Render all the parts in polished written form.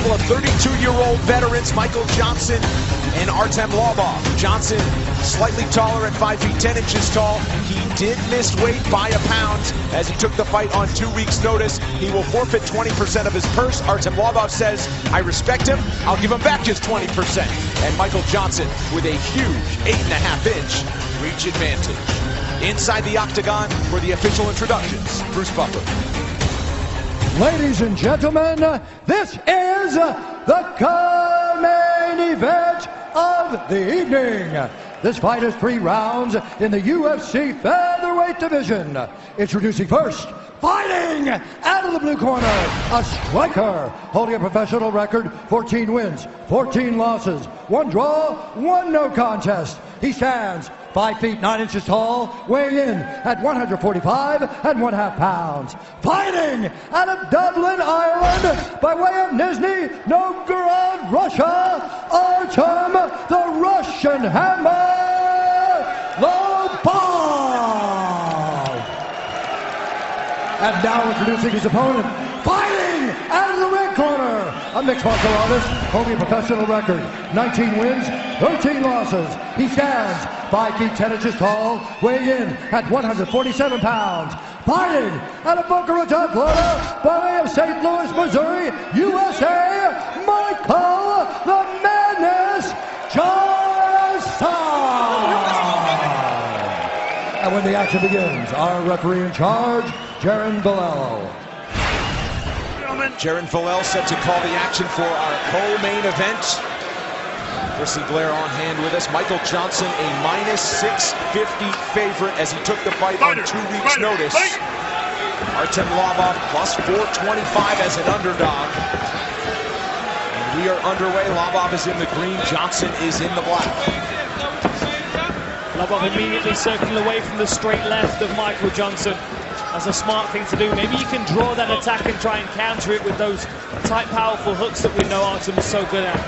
battle of 32-year-old veterans Michael Johnson and Artem Lobov. Johnson, slightly taller at 5 feet 10 inches tall. He did miss weight by a pound as he took the fight on 2 weeks' notice. He will forfeit 20% of his purse. Artem Lobov says, I respect him, I'll give him back his 20%. And Michael Johnson with a huge 8.5-inch reach advantage. Inside the octagon for the official introductions, Bruce Buffer. Ladies and gentlemen, this is the main event of the evening. This fight is 3 rounds in the UFC featherweight division. Introducing first, fighting out of the blue corner, a striker holding a professional record, 14 wins, 14 losses, 1 draw, 1 no contest. He stands 5 feet 9 inches tall, weighing in at 145.5 pounds. Fighting out of Dublin, Ireland, by way of Nizhny Novgorod, Russia, Artem the Russian Hammer Lobov. And now introducing his opponent, fighting out of the red corner, a mixed martial artist holding a professional record, 19 wins, 13 losses. He stands 5 feet 10 inches tall, weighing in at 147 pounds. Fighting out of Boca Raton, Florida, by way of St. Louis, Missouri, USA, Michael the Madness Johnson. And when the action begins, our referee in charge, Jaron Valello. Jaron Valello set to call the action for our co-main event. Chrissy Blair on hand with us. Michael Johnson, a -650 favorite as he took the fight on 2 weeks' notice. Artem Lobov +425 as an underdog. And we are underway. Lobov is in the green, Johnson is in the black. Lobov immediately circling away from the straight left of Michael Johnson. That's a smart thing to do. Maybe you can draw that attack and try and counter it with those tight, powerful hooks that we know Artem is so good at.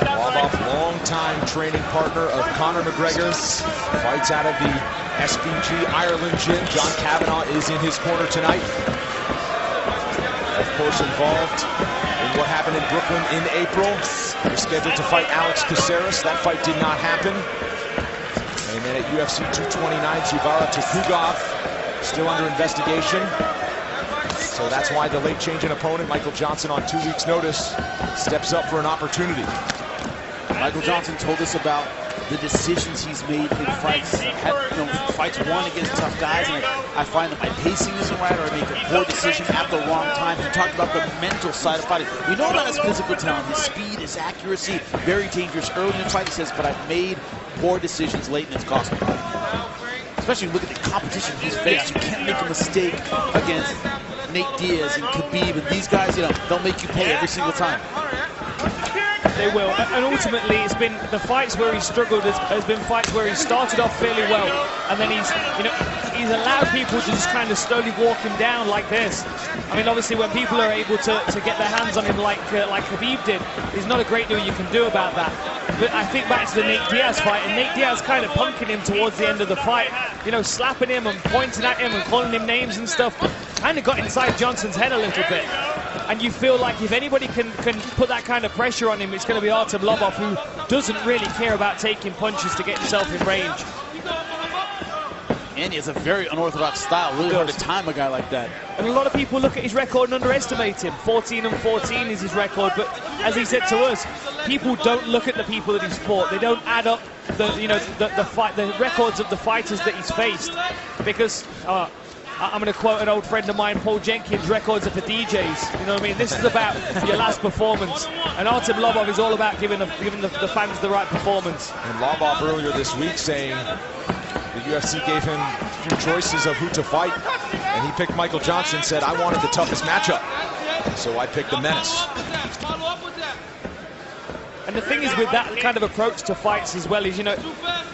Lobov, long-time training partner of Conor McGregor's. Fights out of the SBG Ireland gym. John Kavanagh is in his corner tonight. Of course, involved in what happened in Brooklyn in April. They're scheduled to fight Alex Caceres. That fight did not happen. And then at UFC 229, Zivara Tukugov still under investigation. So that's why the late change in opponent, Michael Johnson, on 2 weeks' notice, steps up for an opportunity. Michael Johnson told us about the decisions he's made in fights. Fights won against tough guys, and I find that my pacing isn't right, or I make a poor decision at the wrong time. He talked about the mental side of fighting. We know about his physical talent, his speed, his accuracy, very dangerous early in the fight. He says, but I've made poor decisions late, and it's cost me. Especially look at the competition he's faced. You can't make a mistake against Nate Diaz and Khabib, and these guys, they'll make you pay every single time. They will, and ultimately it's been the fights where he struggled has been fights where he started off fairly well, and then he's allowed people to just kind of slowly walk him down like this. I mean, obviously when people are able to get their hands on him like Khabib did, there's not a great deal you can do about that. But I think back to the Nate Diaz fight, and Nate Diaz kind of punking him towards the end of the fight, slapping him and pointing at him and calling him names and stuff, kind of got inside Johnson's head a little bit. And you feel like if anybody can put that kind of pressure on him, it's going to be Artem Lobov, who doesn't really care about taking punches to get himself in range. And he has a very unorthodox style, really hard to time a guy like that. And a lot of people look at his record and underestimate him. 14-14 is his record, but as he said to us, people don't look at the people that he's fought. They don't add up the records of the fighters that he's faced, because I'm going to quote an old friend of mine, Paul Jenkins, records are for DJs. You know what I mean? This is about your last performance. And Artem Lobov is all about giving the fans the right performance. And Lobov earlier this week saying the UFC gave him 2 choices of who to fight, and he picked Michael Johnson, said, I wanted the toughest matchup, so I picked the menace. And the thing is with that kind of approach to fights as well is,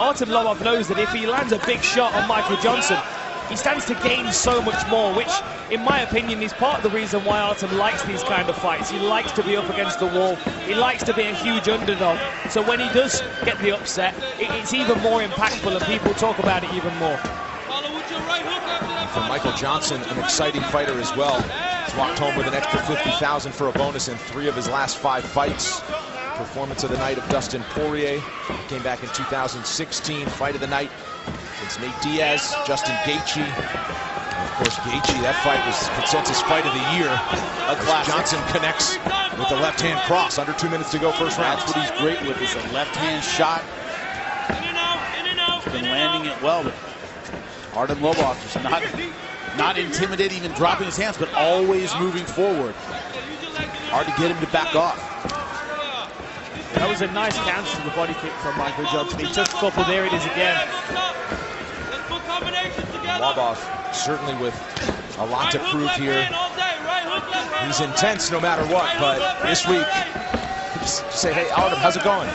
Artem Lobov knows that if he lands a big shot on Michael Johnson, he stands to gain so much more, which, in my opinion, is part of the reason why Artem likes these kind of fights. He likes to be up against the wall. He likes to be a huge underdog. So when he does get the upset, it's even more impactful, and people talk about it even more. For Michael Johnson, an exciting fighter as well. He's walked home with an extra $50,000 for a bonus in 3 of his last 5 fights. Performance of the night of Dustin Poirier. Came back in 2016. Fight of the night against Nate Diaz, Justin Gaethje. And of course, Gaethje, that fight was consensus fight of the year. A classic. Johnson connects with the left-hand cross. Under 2 minutes to go, first round. That's what he's great with, is a left-hand shot. He's been landing it well, but Artem Lobov just not intimidating, even dropping his hands, but always moving forward. Hard to get him to back off. That was a nice counter to the body kick from Michael Johnson. He took a couple, there it is again. Lobov certainly with a lot to prove here. He's intense no matter what, but this week, just say, hey, Artem, how's it going?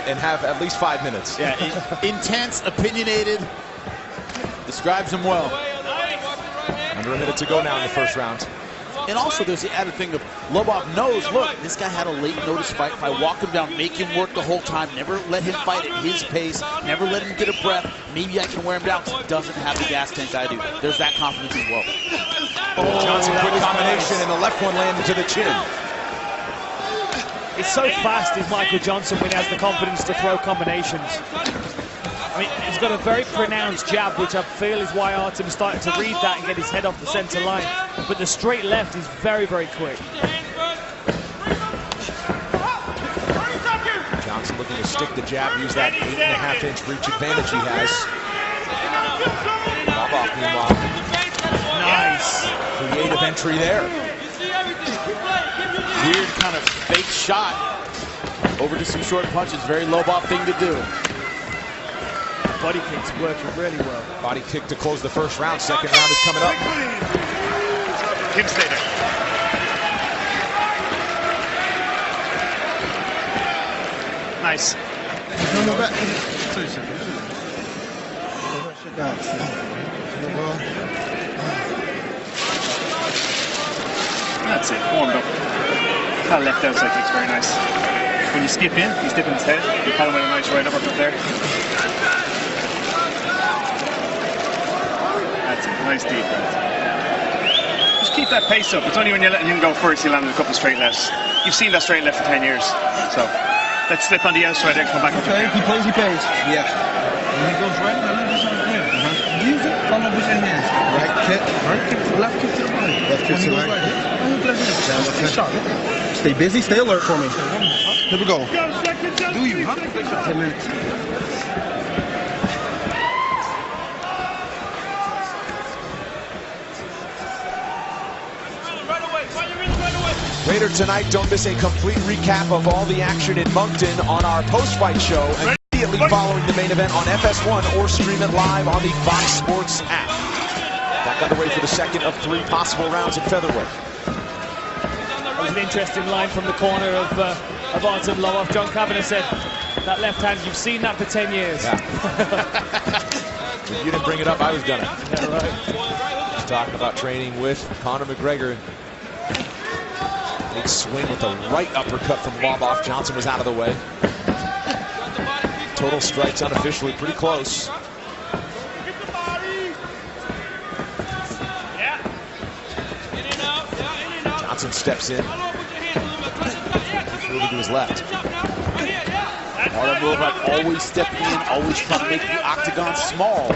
And have at least 5 minutes. Yeah, intense, opinionated, describes him well. Under a minute to go now in the first round. And also there's the added thing of Lobov knows, look, this guy had a late notice fight. If I walk him down, make him work the whole time, never let him fight at his pace, never let him get a breath, maybe I can wear him down. He doesn't have the gas tank I do. There's that confidence as well. Johnson, quick combination, and the left one landed to the chin. It's so fast is Michael Johnson when he has the confidence to throw combinations. I mean, he's got a very pronounced jab, which I feel is why Artem's starting to read that and get his head off the center line. But the straight left is very, very quick. Johnson looking to stick the jab, use that 8.5-inch reach advantage he has. Lobov, meanwhile, Nice. creative entry there. Weird kind of fake shot over to some short punches. Very Lobov thing to do. Body kick's working really well. Body kick to close the first round. Second round is coming up. Kim, stay there. Nice. That's it, warmed up. That left outside kick's very nice. When you skip in, he's dipping his head. You kind of went a nice right uppercut there. That's it, nice deep breath. Just keep that pace up. It's only when you're letting him go first, he landed a couple straight lefts. You've seen that straight left for 10 years. So let's slip on the outside and come back. Okay, he plays, he pays. Yeah. When he goes right, use it, follow with your hands. Right kick, left kick to the body. Left kick to the right. Stay busy, stay alert for me. Here we go. Do you, huh? 10 minutes. Later tonight, don't miss a complete recap of all the action in Moncton on our post-fight show immediately following the main event on FS1 or stream it live on the Fox Sports app. Back underway for the second of 3 possible rounds in featherweight. That was an interesting line from the corner of Artem Lobov. John Kavanagh said, that left hand, you've seen that for 10 years. Yeah. If you didn't bring it up, I was gonna. Yeah, right. Just talking about training with Conor McGregor. Big swing with a right uppercut from Lobov. Johnson was out of the way. Total strikes unofficially pretty close. Johnson steps in. He's moving to his left. Artem Lobov always stepping in, always trying to make the octagon small.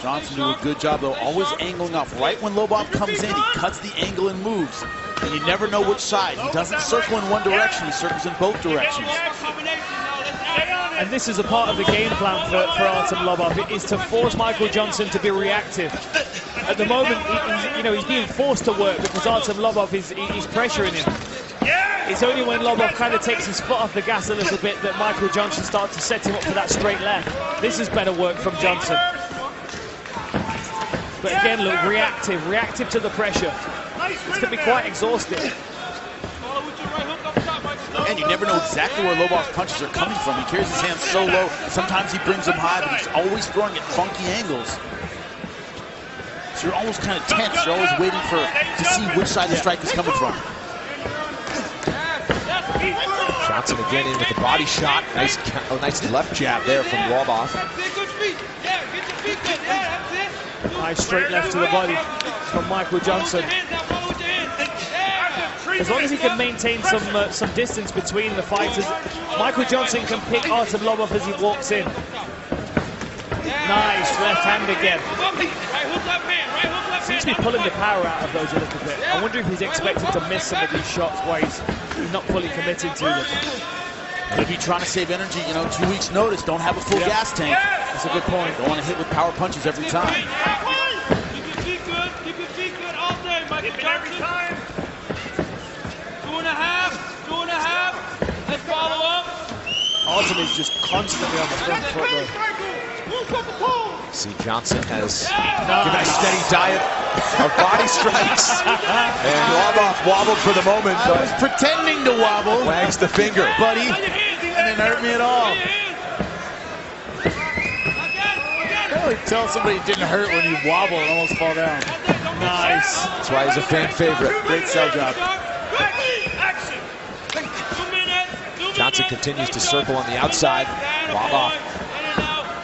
Johnson doing a good job though, always angling off. Right when Lobov comes in, he cuts the angle and moves. And you never know which side. He doesn't circle in one direction, he circles in both directions. And this is a part of the game plan for Artem Lobov, is to force Michael Johnson to be reactive. At the moment, he's being forced to work because Artem Lobov is pressuring him. It's only when Lobov kind of takes his foot off the gas a little bit that Michael Johnson starts to set him up for that straight left. This is better work from Johnson. But again, look, reactive to the pressure. It's going to be quite exhausting. And you never know exactly where Lobov's punches are coming from. He carries his hands so low. Sometimes he brings them high, but he's always throwing at funky angles. So you're almost kind of tense. You're always waiting to see which side the strike is coming from. Johnson again in with the body shot. Nice left jab there from Lobov. Nice straight left to the body. from Michael Johnson. As long as he can maintain some distance between the fighters, Michael Johnson can pick Artem Lobov as he walks in. Nice left hand again. Seems to be pulling the power out of those a little bit. I wonder if he's expected to miss some of these shots where he's not fully committed to them. Maybe trying to save energy, you know, 2 weeks notice, don't have a full gas tank. That's a good point. Don't want to hit with power punches every time. Keep your feet good. Keep your feet good all day, Michael Johnson. 2.5. And follow up. Artem is just constantly on the front foot though. See, Johnson has given a steady diet of body strikes. And Lobov wobbled for the moment, I was pretending to wobble. wags the finger. Buddy, it didn't hurt me at all. I really tell somebody it didn't hurt when you wobble and almost fall down. Nice. That's why he's a fan favorite. Great sell job. Johnson continues to circle on the outside. Lobov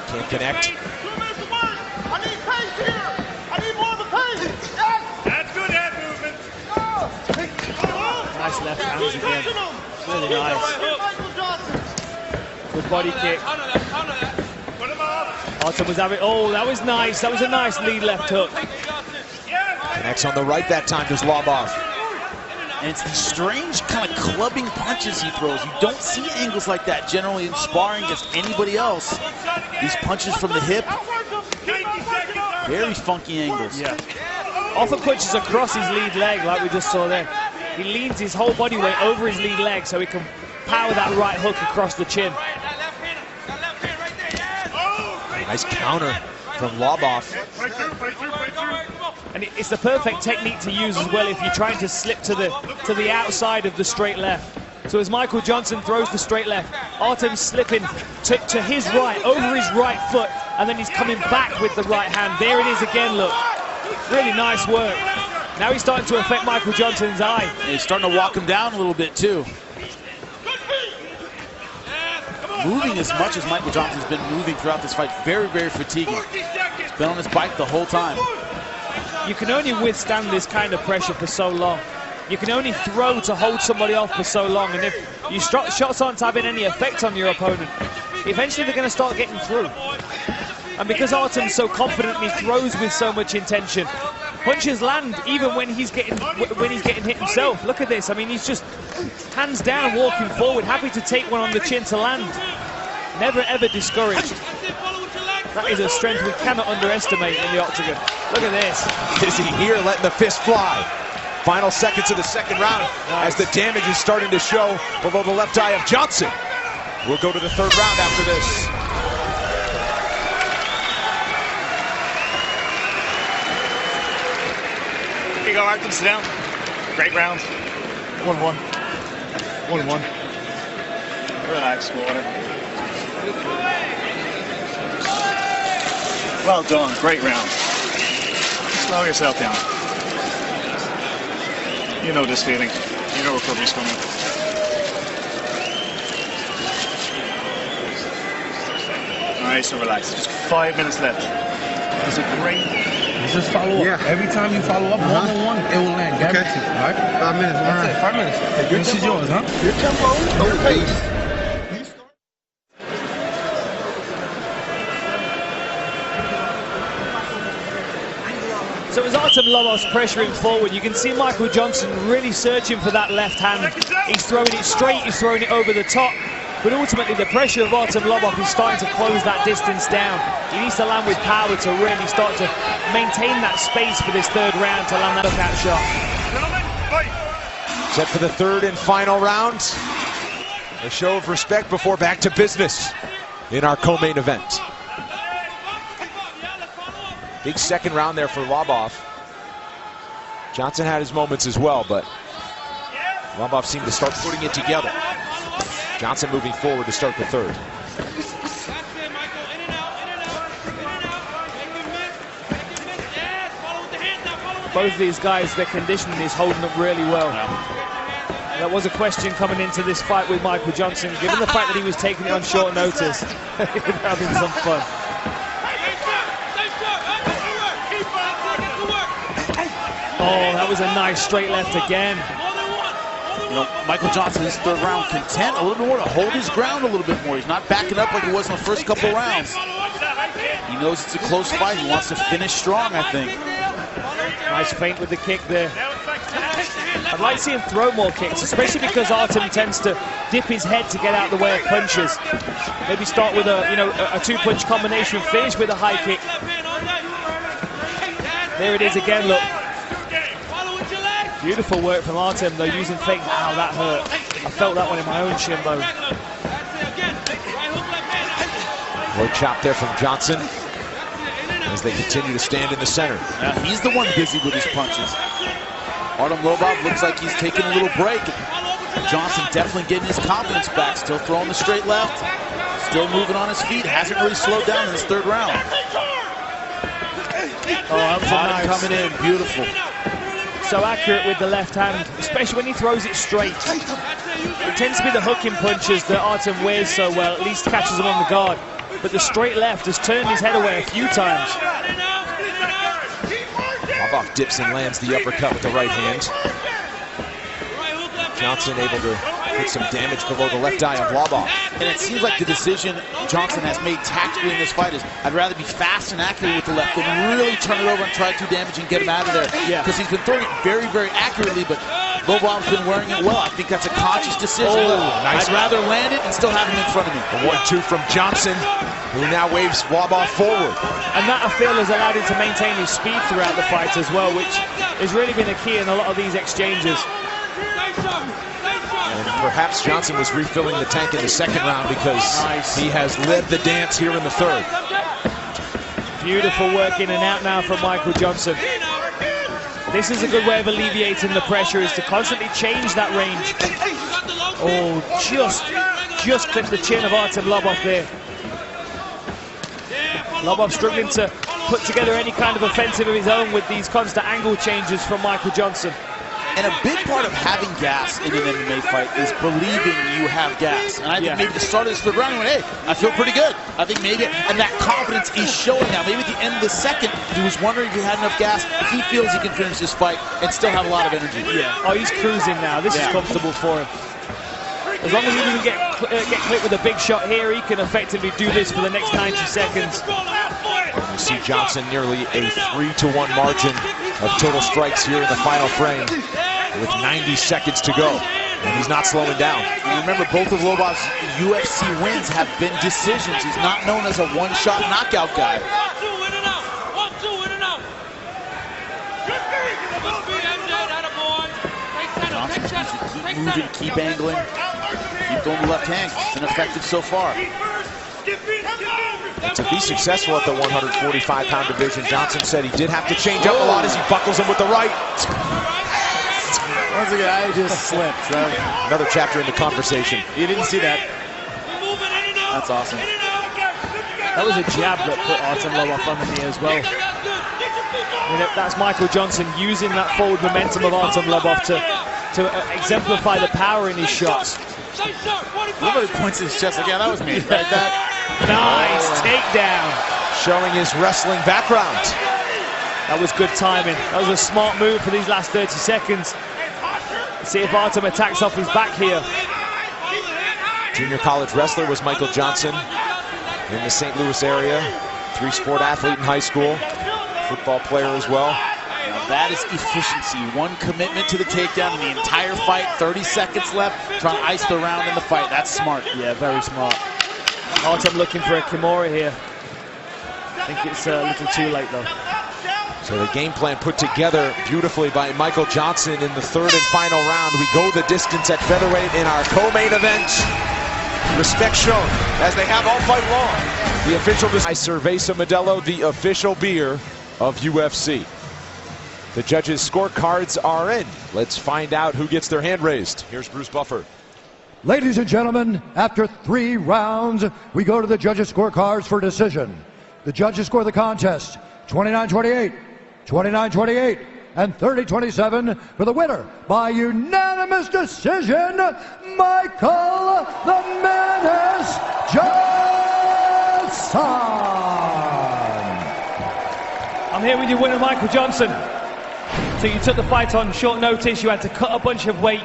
can't connect. Nice left hands again. Really nice. Good body kick. Artem was having, oh, that was nice. That was a nice lead left hook. Connects on the right that time, does Lobov. And it's these strange kind of clubbing punches he throws. You don't see angles like that generally in sparring against anybody else. These punches from the hip, very funky angles. Yeah. Often punches across his lead leg like we just saw there. He leans his whole body weight over his lead leg so he can power that right hook across the chin. Nice counter from Lobov. And it's the perfect technique to use as well if you're trying to slip to the outside of the straight left. So as Michael Johnson throws the straight left, Artem's slipping to his right, over his right foot, and then he's coming back with the right hand. There it is again, look. Really nice work. Now he's starting to affect Michael Johnson's eye. And he's starting to walk him down a little bit too. Moving as much as Michael Johnson's been moving throughout this fight, very, very fatiguing. He's been on his bike the whole time. You can only withstand this kind of pressure for so long. You can only throw to hold somebody off for so long, and if your shots aren't having any effect on your opponent, eventually they're going to start getting through. And because Artem's so confident and he throws with so much intention, punches land even when he's getting hit himself. Look at this. I mean, he's just hands down walking forward, happy to take one on the chin to land. Never ever discouraged. That is a strength we cannot underestimate in the octagon. Look at this. Dizzy here letting the fist fly. Final seconds of the second round as the damage is starting to show below the left eye of Johnson. We'll go to the third round after this. Here you go, Artem, sit down. Great round. 1-1. 1-1. Relax, water. Well done, great round. Slow yourself down. You know this feeling. You know recovery's coming. Alright, so relax. Just 5 minutes left. It's a great. Just follow up. Yeah. Every time you follow up one-on-one, it will land. Guaranteed. Okay. All right? 5 minutes. That's it. 5 minutes. This is yours, huh? Your tempo, your pace. So as Artem Lobov's pressuring forward, you can see Michael Johnson really searching for that left hand. He's throwing it straight, he's throwing it over the top. But ultimately, the pressure of Artem Lobov is starting to close that distance down. He needs to land with power to really start to maintain that space for this third round to land that knockout shot. Set for the third and final round. A show of respect before back to business in our co-main event. Big second round there for Lobov. Johnson had his moments as well, but Lobov seemed to start putting it together. Johnson moving forward to start the third. Both of these guys, their conditioning is holding up really well. That was a question coming into this fight with Michael Johnson, given the fact that he was taking it on short notice. Having some fun. Oh, that was a nice straight left again. You know, Michael Johnson is third round content a little bit more to hold his ground a little bit more. He's not backing up like he was in the first couple of rounds. He knows it's a close fight. He wants to finish strong, I think. Nice feint with the kick there. I'd like to see him throw more kicks, especially because Artem tends to dip his head to get out the way of punches. Maybe start with a two-punch combination, finish with a high kick. There it is again, look. Beautiful work from Artem, though, using feint. Ow, that hurt. I felt that one in my own shin bone. Low chop there from Johnson as they continue to stand in the center. Yeah, he's the one busy with his punches. Artem Lobov looks like he's taking a little break. Johnson definitely getting his confidence back. Still throwing the straight left. Still moving on his feet. Hasn't really slowed down in this third round. Oh, that was nice. Coming in, beautiful. So accurate with the left hand, especially when he throws it straight. It tends to be the hooking punches that Artem wears so well, at least catches him on the guard. But the straight left has turned his head away a few times. Lobov dips and lands the uppercut with the right hand. Johnson able to hit some damage below the left eye of Lobov. And it seems like the decision Johnson has made tactically in this fight is, I'd rather be fast and accurate with the left than really turn it over and try to damage and get him out of there. Yeah. Because he's been throwing it very, very accurately, but Lobov's been wearing it well. I think that's a conscious decision. Nice. I'd rather land it and still have him in front of me. The 1-2 from Johnson, who now waves Lobov forward. And that, I feel, has allowed him to maintain his speed throughout the fight as well, which has really been a key in a lot of these exchanges. And perhaps Johnson was refilling the tank in the second round because he has led the dance here in the third. Beautiful work in and out now from Michael Johnson. This is a good way of alleviating the pressure, is to constantly change that range. Oh, just clipped the chin of Artem Lobov there. Lobov struggling to put together any kind of offensive of his own with these constant angle changes from Michael Johnson. And a big part of having gas in an MMA fight is believing you have gas. And I think maybe the start of this third round, he went, hey, I feel pretty good. I think maybe, and that confidence is showing now. Maybe at the end of the second, he was wondering if he had enough gas. He feels he can finish this fight and still have a lot of energy. Yeah. Oh, he's cruising now. This is comfortable for him. As long as he doesn't get clipped with a big shot here, he can effectively do this for the next 90 seconds. You see Johnson nearly a 3-1 margin of total strikes here in the final frame with 90 seconds to go. And he's not slowing down. And remember, both of Lobov's UFC wins have been decisions. He's not known as a one-shot knockout guy. Johnson just needs to keep moving, keep angling, keep going to left hand. It's been effective so far. And to be successful at the 145-pound division, Johnson said he did have to change up a lot as he buckles him with the right. Once again, I just slipped. So. Another chapter in the conversation. You didn't see that. That's awesome. That was a jab that put Artem Lobov under me as well. I mean, that's Michael Johnson using that forward momentum of Artem Lobov to exemplify the power in his shots. Nobody points his chest like, yeah, that was me. Right back. Nice takedown. Showing his wrestling background. That was good timing. That was a smart move for these last 30 seconds. See if Artem attacks off his back here. Junior college wrestler was Michael Johnson in the St. Louis area. 3-sport athlete in high school. Football player as well. Now that is efficiency. One commitment to the takedown in the entire fight. 30 seconds left. Trying to ice the round in the fight. That's smart. Yeah, very smart. Artem looking for a Kimura here. I think it's a little too late though. So the game plan put together beautifully by Michael Johnson in the third and final round. We go the distance at featherweight in our co-main event. Respect shown, as they have all fight long. The official Cerveza Modelo, the official beer of UFC. The judges' scorecards are in. Let's find out who gets their hand raised. Here's Bruce Buffer. Ladies and gentlemen, after 3 rounds, we go to the judges' scorecards for decision. The judges score the contest 29-28, 29-28, and 30-27 for the winner by unanimous decision, Michael the Menace Johnson. I'm here with your winner, Michael Johnson. So you took the fight on short notice, you had to cut a bunch of weight,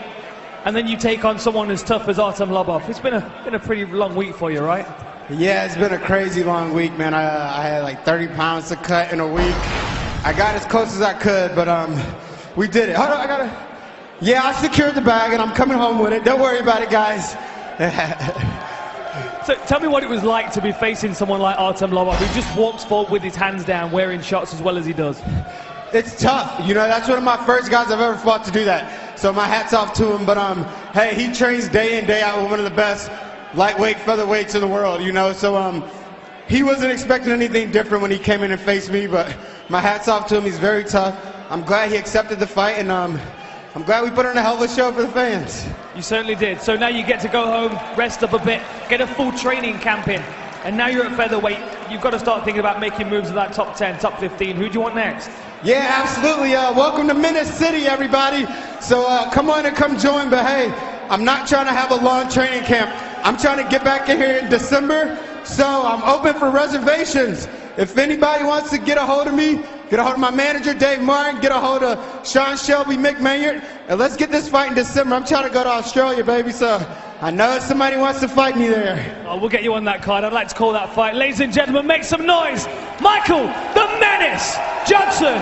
and then you take on someone as tough as Artem Lobov. It's been a pretty long week for you, right? Yeah, it's been a crazy long week, man. I had like 30 pounds to cut in a week. I got as close as I could, but we did it. Hold on, yeah, I secured the bag and I'm coming home with it. Don't worry about it, guys. So tell me what it was like to be facing someone like Artem Lobov, who just walks forward with his hands down, wearing shots as well as he does. It's tough. You know, that's one of my first guys I've ever fought to do that. So my hat's off to him. But hey, he trains day in, day out with one of the best lightweight featherweights in the world, you know. So he wasn't expecting anything different when he came in and faced me, but my hat's off to him. He's very tough. I'm glad he accepted the fight, and I'm glad we put on a hell of a show for the fans. You certainly did. So now you get to go home, rest up a bit, get a full training camp in, and now you're at featherweight. You've got to start thinking about making moves in that top 10, top 15. Who do you want next? Yeah, absolutely. Welcome to Menace City, everybody. So come on and come join. But hey, I'm not trying to have a long training camp. I'm trying to get back in here in December. So I'm open for reservations. If anybody wants to get a hold of me, get a hold of my manager, Dave Martin, get a hold of Sean Shelby, Mick Maynard, and let's get this fight in December. I'm trying to go to Australia, baby, so I know somebody wants to fight me there. Oh, we'll get you on that card. I'd like to call that fight. Ladies and gentlemen, make some noise. Michael the Menace Johnson.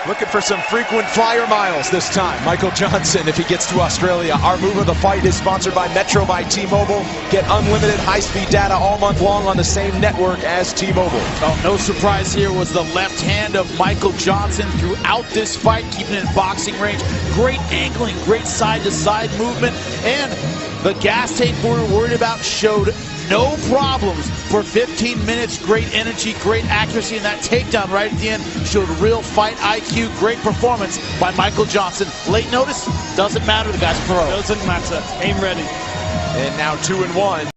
Looking for some frequent flyer miles this time. Michael Johnson, if he gets to Australia. Our move of the fight is sponsored by Metro by T-Mobile. Get unlimited high-speed data all month long on the same network as T-Mobile. Oh, no surprise here was the left hand of Michael Johnson throughout this fight, keeping it in boxing range. Great angling, great side-to-side movement, and the gas tank we were worried about showed no problems for 15 minutes. Great energy, great accuracy, and that takedown right at the end showed real fight IQ. Great performance by Michael Johnson. Late notice, doesn't matter, the guy's pro. Doesn't matter. Aim ready. And now 2-1.